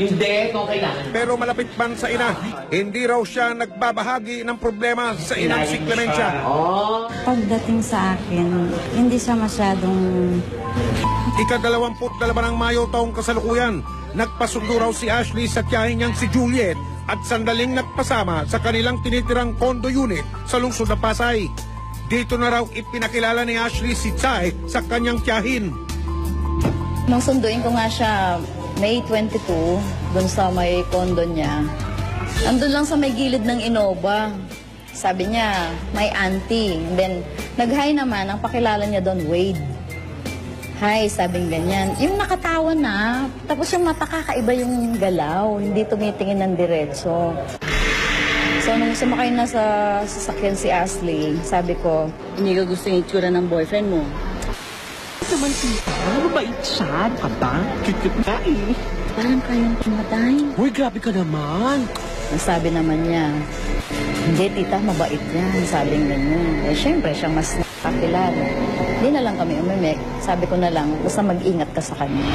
Hindi, kung kailangan. Pero malapit man sa ina, hindi raw siya nagbabahagi ng problema sa inang si Clemencia. Pagdating sa akin, hindi siya masyadong... Ika-22 ng Mayo taong kasalukuyan, nagpasundo raw si Ashley sa tiyahin niyang si Juliet at sandaling nagpasama sa kanilang tinitirang condo unit sa lungsod ng Pasay. Dito na raw ipinakilala ni Ashley si Chay sa kanyang tiyahin. Nung sunduin ko nga siya May 22, doon sa may condo niya, andun lang sa may gilid ng Innova. Sabi niya, may auntie. And then, nag-hi naman, ang pakilala niya doon, Wade. Hi, sabing ganyan. Yung nakatawa na, tapos yung mata kakaiba yung galaw, hindi tumitingin ng diretso. So, nung sumakay na sa sasakyan si Ashley, sabi ko, hindi ko gusto yung itsura ng boyfriend mo. Naman tita, mabait siya. Ano ka ba? Cute-cute na eh. Parang kayang pumatay. Uy, grabe ka naman. Ang sabi naman niya, hindi tita, mabait yan. Sabing ganyan. Eh, syempre, siya mas nakakilala. Hindi na lang kami umimik. Sabi ko na lang, basta mag-ingat ka sa kanya.